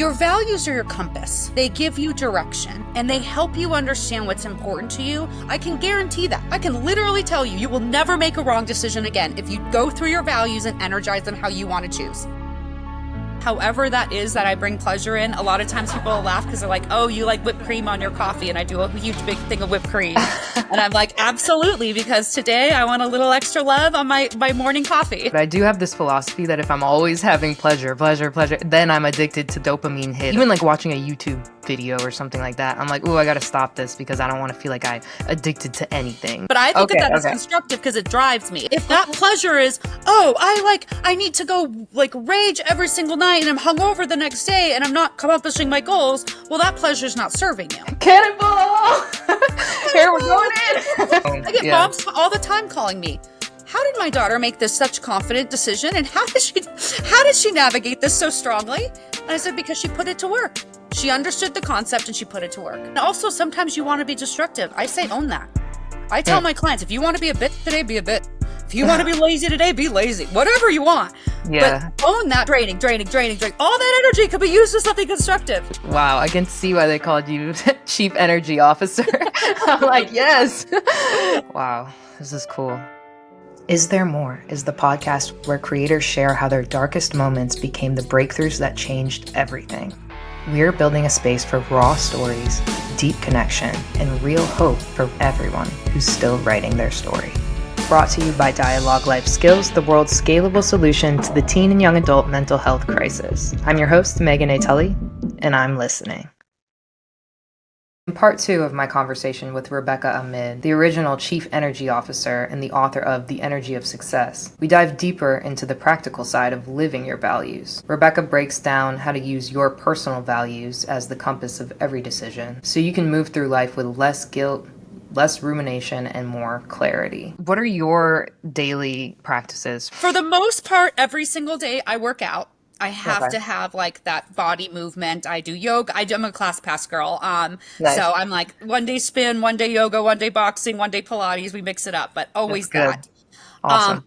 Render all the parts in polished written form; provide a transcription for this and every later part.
Your values are your compass. They give you direction and they help you understand what's important to you. I can guarantee that. I can literally tell you, you will never make a wrong decision again if you go through your values and energize them how you want to choose. However that is that I bring pleasure in, a lot of times people will laugh because they're like, oh, you like whipped cream on your coffee, and I do a huge big thing of whipped cream. And I'm like, absolutely, because today I want a little extra love on my morning coffee. But I do have this philosophy that if I'm always having pleasure, then I'm addicted to dopamine hit. Even like watching a YouTube video or something like that, I'm like, ooh, I gotta stop this because I don't want to feel like I'm addicted to anything. But I think that is constructive because it drives me. If that pleasure is, oh, I need to go like rage every single night and I'm hungover the next day and I'm not accomplishing my goals, well, that pleasure's not serving you. Cannonball! Here we're going in. I get moms all the time calling me. How did my daughter make this such confident decision? And how did she navigate this so strongly? And I said, because she put it to work. She understood the concept and she put it to work. And also, sometimes you want to be destructive. I say, own that. I tell my clients, if you want to be a bitch today, be a bitch. If you want to be lazy today, be lazy. Whatever you want. Yeah. But own that draining. All that energy could be used for something constructive. Wow, I can see why they called you Chief Energy Officer. I'm like, yes. Wow, this is cool. Is There More is the podcast where creators share how their darkest moments became the breakthroughs that changed everything. We're building a space for raw stories, deep connection, and real hope for everyone who's still writing their story. Brought to you by Dialogue Life Skills, the world's scalable solution to the teen and young adult mental health crisis. I'm your host, Megan A. Tully, and I'm listening. In part 2 of my conversation with Rebecca Ahmed, the original Chief Energy Officer and the author of The Energy of Success, we dive deeper into the practical side of living your values. Rebecca breaks down how to use your personal values as the compass of every decision, so you can move through life with less guilt, less rumination, and more clarity. What are your daily practices? For the most part, every single day I work out. I have to have like that body movement. I do yoga. I'm a class pass girl. Nice. So I'm like one day spin, one day yoga, one day boxing, one day Pilates. We mix it up, but always that. Awesome.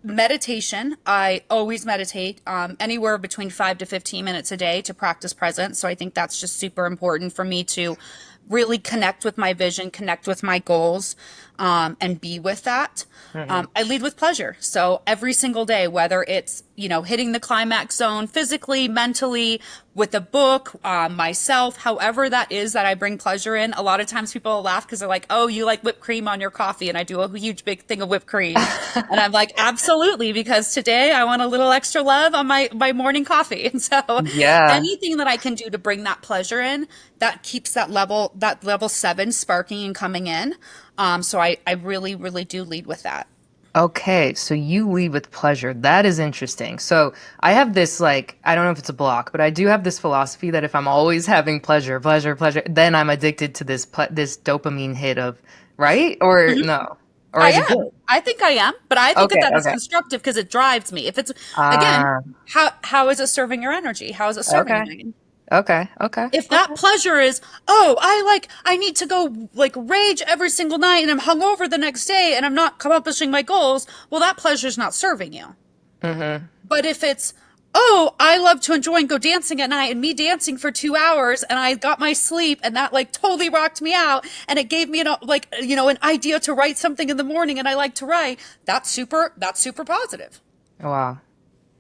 Meditation. I always meditate anywhere between 5 to 15 minutes a day to practice presence. So I think that's just super important for me to really connect with my vision, connect with my goals, and be with that. I lead with pleasure. So every single day, whether it's, hitting the climax zone physically, mentally, with a book, myself, however that is that I bring pleasure in. A lot of times people will laugh because they're like, oh, you like whipped cream on your coffee, and I do a huge big thing of whipped cream. And I'm like, absolutely, because today I want a little extra love on my morning coffee. And so anything that I can do to bring that pleasure in, that keeps that level 7 sparking and coming in. So I really, really do lead with that. Okay, so you lead with pleasure. That is interesting. So I have this, I don't know if it's a block, but I do have this philosophy that if I'm always having pleasure, then I'm addicted to this dopamine hit of, right? Or no? Or I am. I think I am, but I think that is constructive because it drives me. If it's, again, how is it serving your energy? How is it serving you? Okay. If that pleasure is, oh, I need to go rage every single night and I'm hungover the next day and I'm not accomplishing my goals, well, that pleasure's not serving you. But if it's, oh, I love to enjoy and go dancing at night and me dancing for 2 hours and I got my sleep and that totally rocked me out and it gave me an idea to write something in the morning and I like to write, that's super positive. Wow.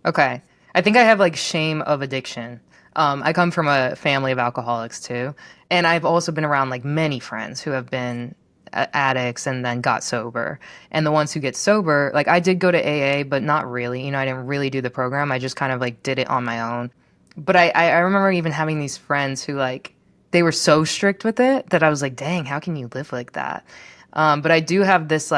Okay. I think I have shame of addiction. I come from a family of alcoholics too. And I've also been around many friends who have been addicts and then got sober. And the ones who get sober, I did go to AA, but not really. I didn't really do the program. I just kind of did it on my own. But I remember even having these friends who they were so strict with it that I was like, dang, how can you live like that? But I do have this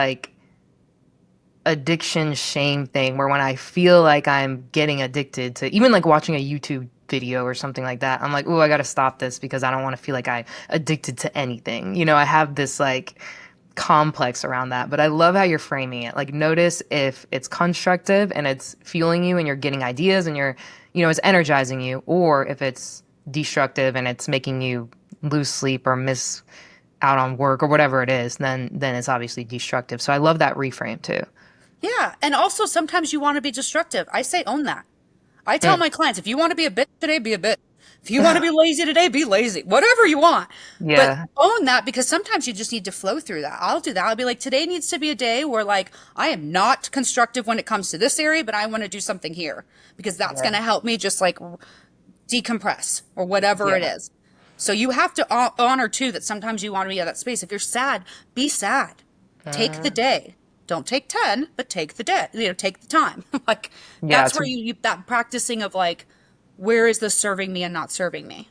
addiction shame thing where when I feel like I'm getting addicted to even watching a YouTube video or something like that, I'm like, ooh, I gotta stop this because I don't want to feel like I'm addicted to anything. I have this complex around that, but I love how you're framing it. Notice if it's constructive and it's fueling you and you're getting ideas and you're, it's energizing you, or if it's destructive and it's making you lose sleep or miss out on work or whatever it is, then it's obviously destructive. So I love that reframe too. Yeah. And also sometimes you want to be destructive. I say own that. I tell my clients, if you want to be a bitch today, be a bitch. If you want to be lazy today, be lazy. Whatever you want. Yeah. But own that, because sometimes you just need to flow through that. I'll do that. I'll be like, today needs to be a day where like I am not constructive when it comes to this area, but I want to do something here because that's going to help me just like decompress or whatever it is. So you have to honor too that sometimes you want to be at that space. If you're sad, be sad. Take the day. Don't take 10, but take the day. Take the time. Like that's where you that practicing of like, where is this serving me and not serving me?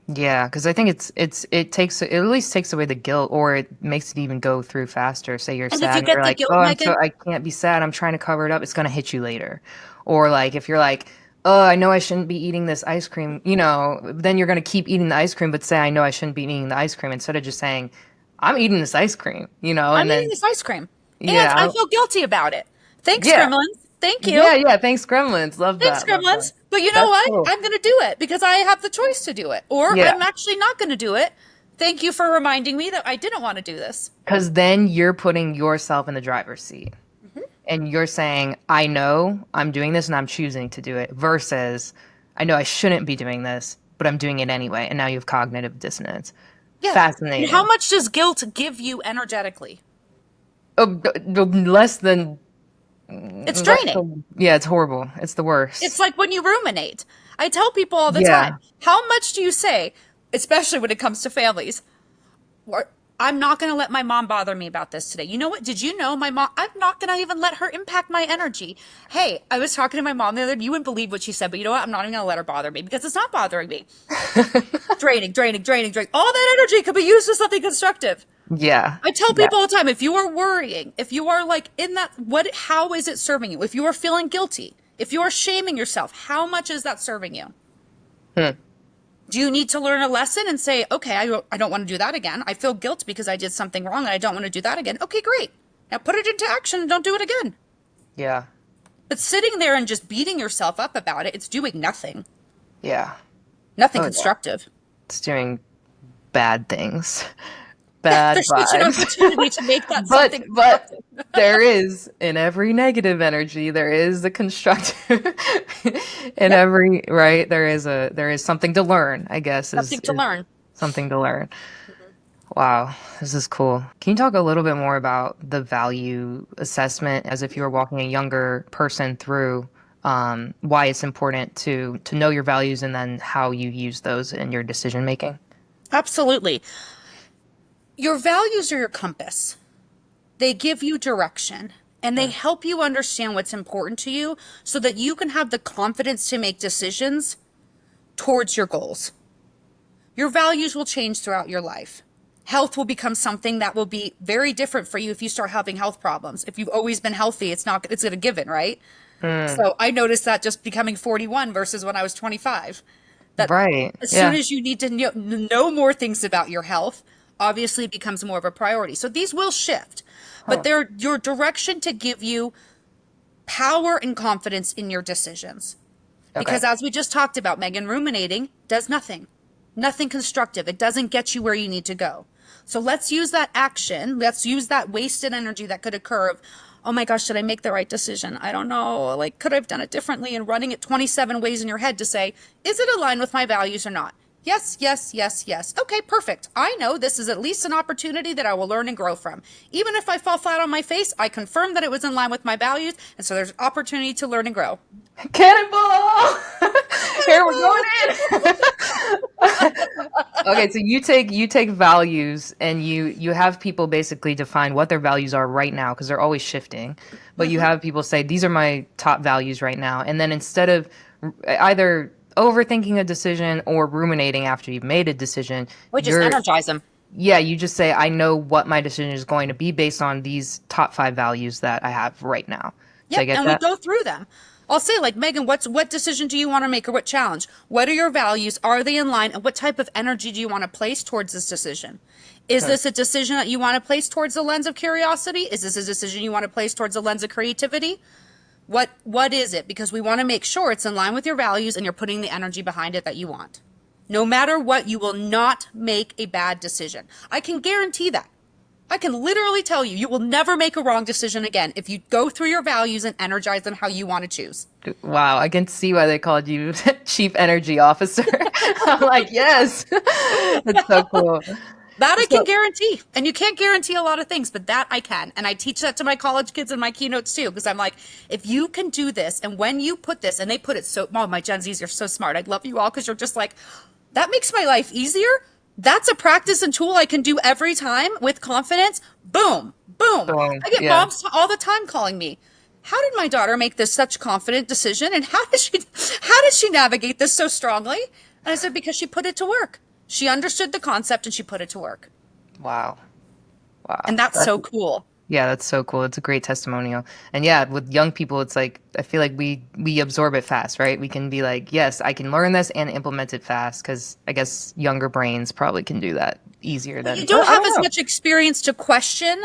Yeah, because I think it at least takes away the guilt, or it makes it even go through faster. Say you're And sad if you and get you're the like, guilt, oh, Megan, I can't be sad. I'm trying to cover it up. It's gonna hit you later. Or like if you're like, oh, I know I shouldn't be eating this ice cream, then you're gonna keep eating the ice cream, but say I know I shouldn't be eating the ice cream instead of just saying, I'm eating this ice cream, I'm eating this ice cream. And I feel guilty about it. Thanks, Gremlins. Thank you. Yeah. Thanks, Gremlins. Love that. Thanks, Gremlins. But you know what? Cool. I'm going to do it because I have the choice to do it. Or I'm actually not going to do it. Thank you for reminding me that I didn't want to do this. Because then you're putting yourself in the driver's seat. And you're saying, I know I'm doing this and I'm choosing to do it, versus I know I shouldn't be doing this, but I'm doing it anyway. And now you have cognitive dissonance. Yeah. Fascinating. And how much does guilt give you energetically? Less than... It's draining. Yeah, it's horrible. It's the worst. It's like when you ruminate. I tell people all the time, how much do you say, especially when it comes to families, I'm not going to let my mom bother me about this today. You know what? Did you know my mom, I'm not going to even let her impact my energy. Hey, I was talking to my mom the other day. You wouldn't believe what she said, but you know what? I'm not even going to let her bother me because it's not bothering me. Draining. All that energy could be used for something constructive. Yeah. I tell people all the time, if you are worrying, if you are like in that, how is it serving you? If you are feeling guilty, if you are shaming yourself, how much is that serving you? Do you need to learn a lesson and say, okay, I don't want to do that again. I feel guilt because I did something wrong and I don't want to do that again. Okay, great. Now put it into action and don't do it again. Yeah. But sitting there and just beating yourself up about it, it's doing nothing. Yeah. Nothing constructive. It's doing bad things. Bad There's vibes. such an opportunity to make that something but there is, in every negative energy, there is a constructive. In every, right, there is something to learn, I guess. Something to learn. Something to learn. Wow, this is cool. Can you talk a little bit more about the value assessment, as if you were walking a younger person through why it's important to know your values and then how you use those in your decision making? Absolutely. Your values are your compass. They give you direction and they help you understand what's important to you so that you can have the confidence to make decisions towards your goals. Your values will change throughout your life. Health will become something that will be very different for you if you start having health problems. If you've always been healthy, it's a given, right? So I noticed that just becoming 41 versus when I was 25. That as soon as you need to know more things about your health, obviously it becomes more of a priority. So these will shift, but they're your direction to give you power and confidence in your decisions. Because as we just talked about, Megan, ruminating does nothing constructive. It doesn't get you where you need to go. So let's use that action. Let's use that wasted energy that could occur of, oh my gosh, did I make the right decision? I don't know. Like, could I have done it differently? And running it 27 ways in your head to say, is it aligned with my values or not? Yes, yes, yes, yes. Okay, perfect. I know this is at least an opportunity that I will learn and grow from. Even if I fall flat on my face, I confirm that it was in line with my values. And so there's opportunity to learn and grow. Cannonball! Here we're going in. Okay, so you take values and you have people basically define what their values are right now, because they're always shifting. But you have people say, these are my top values right now. And then instead of either overthinking a decision or ruminating after you've made a decision, we just energize them. Yeah, you just say, I know what my decision is going to be based on these top 5 values that I have right now. Yeah, and we go through them. I'll say, like, Megan, what decision do you want to make, or what challenge? What are your values? Are they in line? And what type of energy do you want to place towards this decision? Is this a decision that you want to place towards the lens of curiosity? Is this a decision you want to place towards the lens of creativity? What is it? Because we want to make sure it's in line with your values and you're putting the energy behind it that you want. No matter what, you will not make a bad decision. I can guarantee that. I can literally tell you, you will never make a wrong decision again if you go through your values and energize them how you want to choose. Wow, I can see why they called you 𝗧𝗵𝗲𝗿𝗄. I'm like, yes. That's so cool. That I can So, guarantee. And you can't guarantee a lot of things, but that I can. And I teach that to my college kids in my keynotes too, because I'm like, if you can do this, and when you put this, and they put it so, oh, my Gen Zs, you're so smart. I love you all because you're just like, that makes my life easier. That's a practice and tool I can do every time with confidence. Boom, boom. I get yeah. moms all the time calling me. How did my daughter make this such confident decision? And how did she navigate this so strongly? And I said, because she put it to work. She understood the concept and she put it to work. Wow. Wow. And that's so cool. Yeah, that's so cool. It's a great testimonial. And yeah, with young people, it's like, I feel like we absorb it fast, right? We can be like, yes, I can learn this and implement it fast, because I guess younger brains probably can do that easier than. You don't have as much experience to question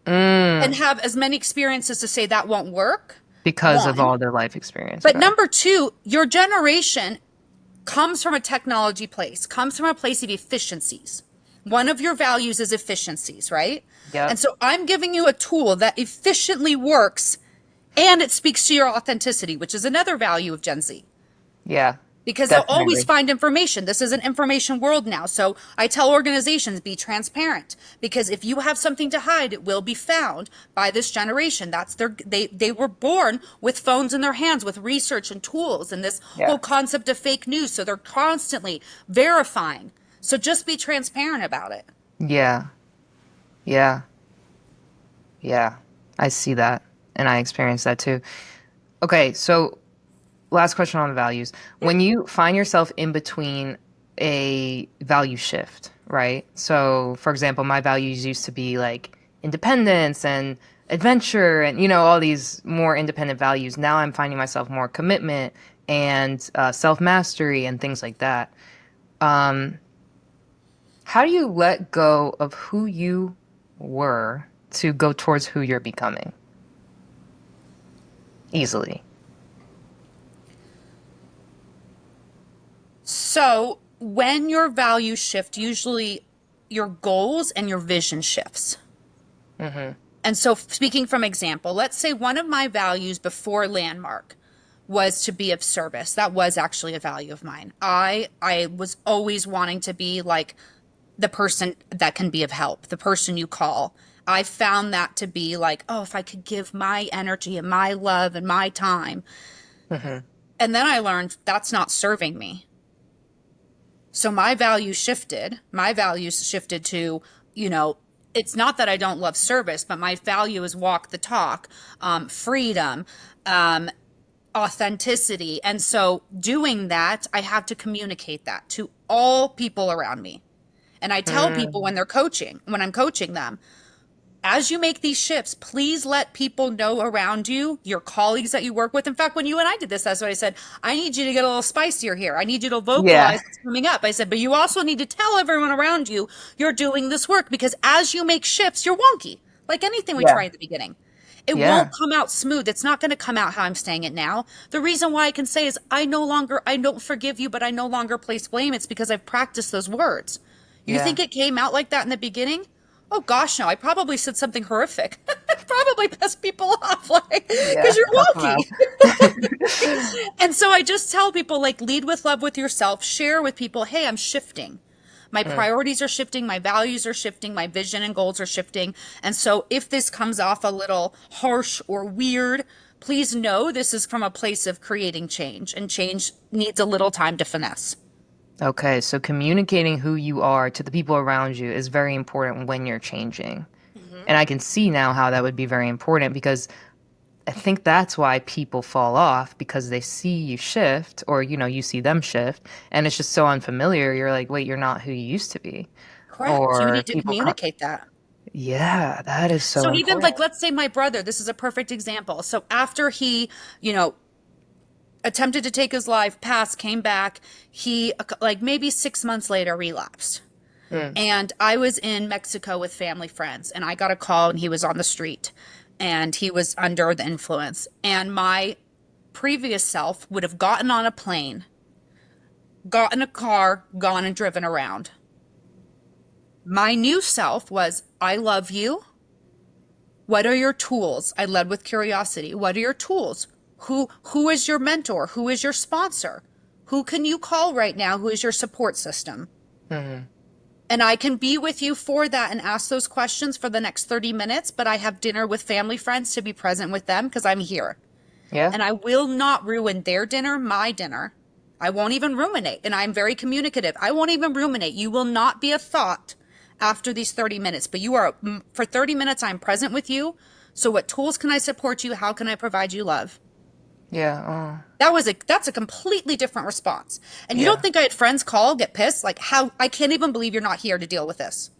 and have as many experiences to say that won't work. Because of all their life experience. But right? number two, your generation comes from a technology place, comes from a place of efficiencies. One of your values is efficiencies, right? Yeah. And so I'm giving you a tool that efficiently works and it speaks to your authenticity, which is another value of Gen Z. Yeah. Because definitely. they'll always find information. This is an information world now. So I tell organizations, be transparent, because if you have something to hide, it will be found by this generation. That's they were born with phones in their hands, with research and tools and this whole concept of fake news. So they're constantly verifying. So just be transparent about it. Yeah. Yeah. Yeah. I see that. And I experience that too. Okay. So last question on the values. When you find yourself in between a value shift, right? So for example, my values used to be like independence and adventure and, you know, all these more independent values. Now I'm finding myself more commitment and self-mastery and things like that. How do you let go of who you were to go towards who you're becoming? Easily. So when your values shift, usually your goals and your vision shifts. Mm-hmm. And so speaking from example, let's say one of my values before Landmark was to be of service. That was actually a value of mine. I was always wanting to be like the person that can be of help, the person you call. I found that to be like, oh, if I could give my energy and my love and my time. Mm-hmm. And then I learned that's not serving me. So my values shifted. My values shifted to, you know, it's not that I don't love service, but my value is walk the talk, freedom, authenticity. And so doing that, I have to communicate that to all people around me. And I tell people when I'm coaching them, as you make these shifts, please let people know around you, your colleagues that you work with. In fact, when you and I did this, that's what I said. I need you to get a little spicier here. I need you to vocalize what's coming up. I said, but you also need to tell everyone around you you're doing this work, because as you make shifts, you're wonky. Like anything we try at the beginning. It won't come out smooth. It's not going to come out how I'm saying it now. The reason why I can say is I don't forgive you, but I no longer place blame. It's because I've practiced those words. You think it came out like that in the beginning? Oh gosh, no, I probably said something horrific. Probably pissed people off, like, because you're wonky. And so I just tell people, like, lead with love with yourself, share with people, hey, I'm shifting. My priorities are shifting, my values are shifting, my vision and goals are shifting. And so if this comes off a little harsh or weird, please know this is from a place of creating change, and change needs a little time to finesse. Okay, so communicating who you are to the people around you is very important when you're changing. Mm-hmm. And I can see now how that would be very important, because I think that's why people fall off, because they see you shift, or, you know, you see them shift, and it's just so unfamiliar. You're like, wait, you're not who you used to be. Correct. Or you need to communicate that. Yeah, that is so important. Even like, let's say my brother, this is a perfect example. So after he, you know, attempted to take his life, passed, came back, he, like maybe 6 months later, relapsed. And I was in Mexico with family friends, and I got a call, and he was on the street, and he was under the influence. And my previous self would have gotten on a plane, got in a car, gone and driven around. My new self was, I love you. What are your tools? I led with curiosity. What are your tools? Who is your mentor? Who is your sponsor? Who can you call right now? Who is your support system? Mm-hmm. And I can be with you for that and ask those questions for the next 30 minutes, but I have dinner with family friends to be present with them because I'm here. Yeah. And I will not ruin their dinner, my dinner. I won't even ruminate. And I'm very communicative. I won't even ruminate. You will not be a thought after these 30 minutes, but you are, for 30 minutes, I'm present with you. So what tools can I support you? How can I provide you love? Yeah. That's a completely different response. And you Yeah. don't think I had friends call, get pissed? Like, how, I can't even believe you're not here to deal with this.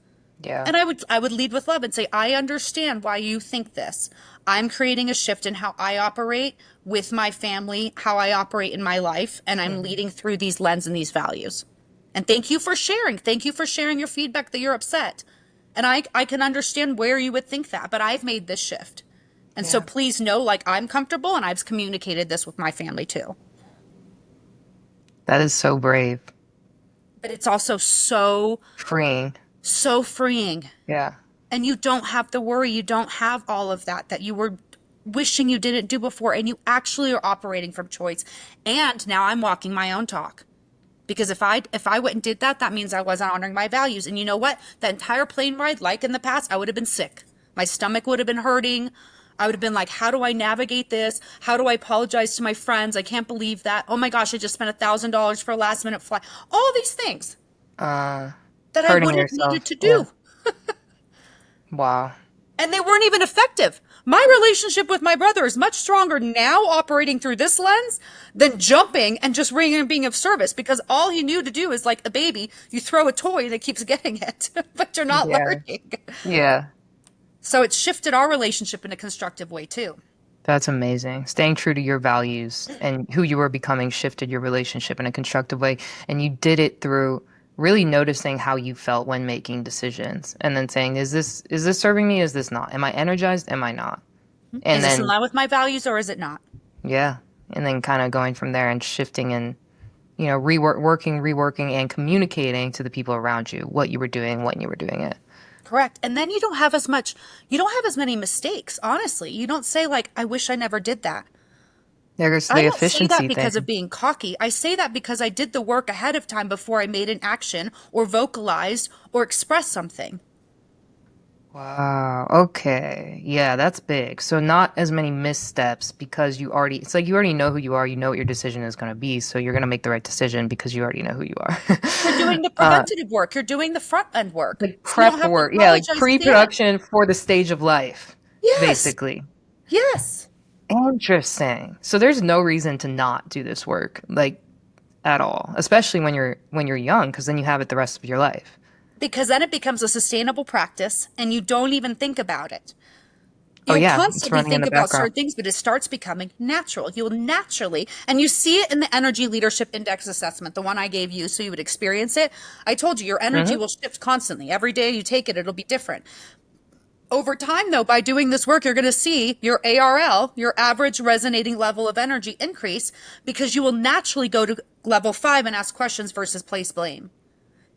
Yeah. And I would lead with love and say, I understand why you think this. I'm creating a shift in how I operate with my family, how I operate in my life, and I'm leading through these lens and these values. And thank you for sharing. Thank you for sharing your feedback that you're upset. And I can understand where you would think that, but I've made this shift. And so please know, like, I'm comfortable and I've communicated this with my family too. That is so brave. But it's also so Freeing. freeing. Yeah. And you don't have to worry. You don't have all of that you were wishing you didn't do before. And you actually are operating from choice. And now I'm walking my own talk. Because if I went and did that, that means I wasn't honoring my values. And you know what? That entire plane ride, like in the past, I would have been sick. My stomach would have been hurting. I would have been like, how do I navigate this? How do I apologize to my friends? I can't believe that. Oh my gosh, I just spent $1,000 for a last minute flight. All these things that I Hurting would have yourself. needed to do. Yeah. Wow. And they weren't even effective. My relationship with my brother is much stronger now operating through this lens than jumping and just ringing and being of service, because all he knew to do is like a baby. You throw a toy and it keeps getting it, but you're not learning. Yeah. So it's shifted our relationship in a constructive way too. That's amazing. Staying true to your values and who you were becoming shifted your relationship in a constructive way. And you did it through really noticing how you felt when making decisions and then saying, is this serving me? Is this not? Am I energized? Am I not? And Is this in then, line with my values or is it not? yeah. And then kind of going from there and shifting and, reworking and communicating to the people around you what you were doing, when you were doing it. Correct. And then you don't have as many mistakes, honestly. You don't say like, I wish I never did that. There's the I don't say efficiency that thing. because of being cocky. I say that because I did the work ahead of time before I made an action or vocalized or expressed something. Wow. Okay. Yeah, that's big. So not as many missteps because it's like you already know who you are. You know what your decision is going to be. So you're going to make the right decision because you already know who you are. You're doing the preventative work. You're doing the front end work. Like So you don't prep have to work. Yeah, like apologize at the end. pre-production for the stage of life, Yes. basically. Yes. Interesting. So there's no reason to not do this work, like at all, especially when you're young, because then you have it the rest of your life. Because then it becomes a sustainable practice and you don't even think about it. Oh, You'll yeah, it's constantly running in think the about background. certain things, but it starts becoming natural. You'll naturally, and you see it in the Energy Leadership Index assessment, the one I gave you so you would experience it. I told you your energy will shift constantly. Every day you take it, it'll be different. Over time, though, by doing this work, you're going to see your ARL, your average resonating level of energy, increase because you will naturally go to level 5 and ask questions versus place blame.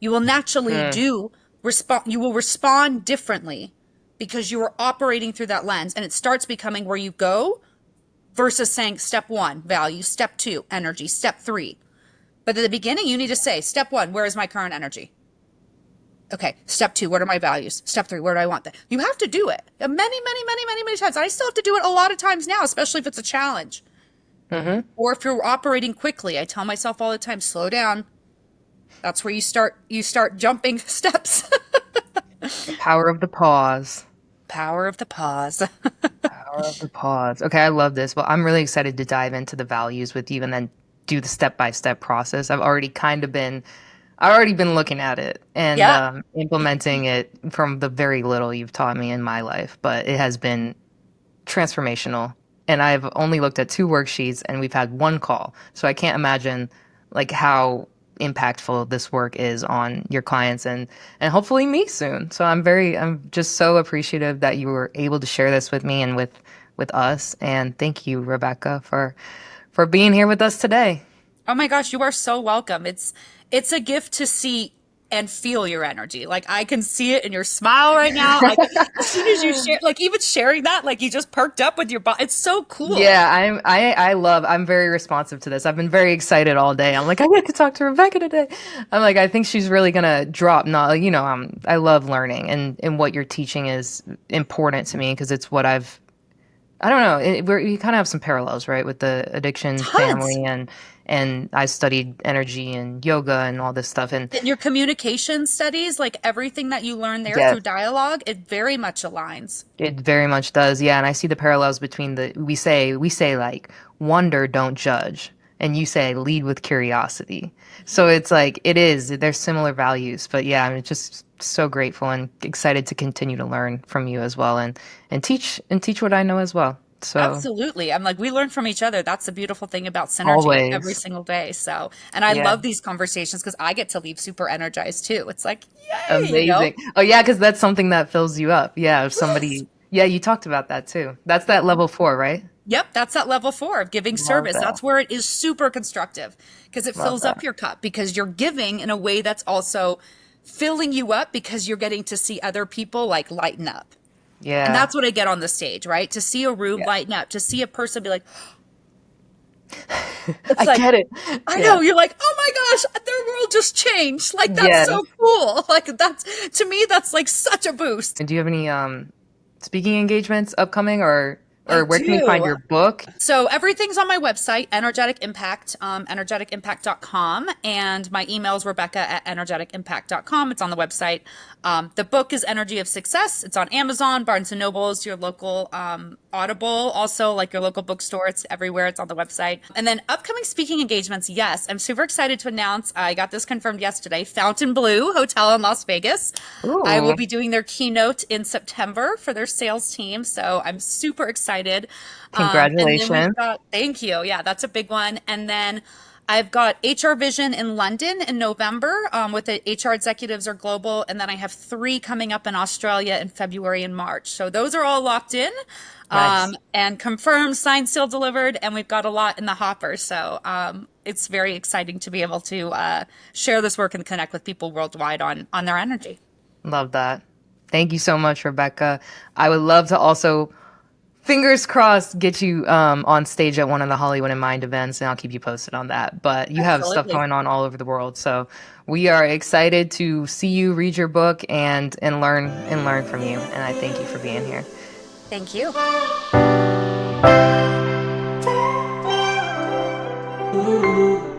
You will naturally you will respond differently because you are operating through that lens, and it starts becoming where you go versus saying step 1, value, step 2, energy, step 3. But at the beginning, you need to say, step 1, where is my current energy? Okay, step 2, what are my values? Step 3, where do I want that? You have to do it many times. I still have to do it a lot of times now, especially if it's a challenge. Or if you're operating quickly, I tell myself all the time, slow down. That's where you start jumping steps. Power of the pause. Power of the pause. Power of the pause. Okay, I love this. Well, I'm really excited to dive into the values with you and then do the step-by-step process. I've already been looking at it and implementing it from the very little you've taught me in my life, but it has been transformational. And I've only looked at 2 worksheets and we've had 1 call. So I can't imagine like how impactful this work is on your clients and hopefully me soon. So I'm just so appreciative that you were able to share this with me and with us. And thank you, Rebecca, for being here with us today. Oh my gosh, you are so welcome. It's a gift to see and feel your energy. Like I can see it in your smile right now. As soon as you share, like even sharing that, like you just perked up with your body. It's so cool. Yeah, I'm very responsive to this. I've been very excited all day. I'm like, I get to talk to Rebecca today. I'm like, I think she's really gonna drop. Not, I love learning, and what you're teaching is important to me because it's what I don't know. We kind of have some parallels, right, with the addiction Tons. family, and I studied energy and yoga and all this stuff. And your communication studies, like everything that you learn there yes, through dialogue, it very much aligns. it very much does. Yeah, and I see the parallels between we say like wonder, don't judge, and you say lead with curiosity. So it's like there's similar values. But yeah, I'm just so grateful and excited to continue to learn from you as well, and teach what I know as well. So Absolutely. I'm like, we learn from each other. That's the beautiful thing about synergy always. every single day. So, and I Yeah. love these conversations because I get to leave super energized too. It's like, yay, Amazing. Oh yeah, because that's something that fills you up. Yeah, if somebody, yeah, you talked about that too. That's that level 4, right? Yep, that's that level 4 of giving service. that. That's where it is super constructive because it fills up that. your cup because you're giving in a way that's also filling you up because you're getting to see other people like lighten up. Yeah. And that's what I get on the stage, right? To see a room lighten up, to see a person be like, I like, get it. I know, you're like, oh my gosh, their world just changed. Like, that's Yes. so cool. Like, to me, that's like such a boost. And do you have any speaking engagements upcoming, or where can we find your book? So everything's on my website, Energetic Impact, energeticimpact.com. And my email is rebecca@energeticimpact.com. It's on the website. The book is Energy of Success. It's on Amazon, Barnes & Noble's, your local Audible, also like your local bookstore. It's everywhere. It's on the website. And then upcoming speaking engagements, yes. I'm super excited to announce, I got this confirmed yesterday, Fontainebleau Hotel in Las Vegas. Ooh. I will be doing their keynote in September for their sales team. So I'm super excited. Congratulations. And then thank you. Yeah, that's a big one. And then I've got HR Vision in London in November with the HR Executives are Global. And then I have 3 coming up in Australia in February and March. So those are all locked in Nice. and confirmed, signed, sealed, delivered. And we've got a lot in the hopper. So it's very exciting to be able to share this work and connect with people worldwide on their energy. Love that. Thank you so much, Rebecca. I would love to also, fingers crossed, get you on stage at one of the Hollywood and Mind events, and I'll keep you posted on that. But you have stuff going on all over the world, so we are excited to see you read your book and learn from you. And I thank you for being here. Thank you. Ooh.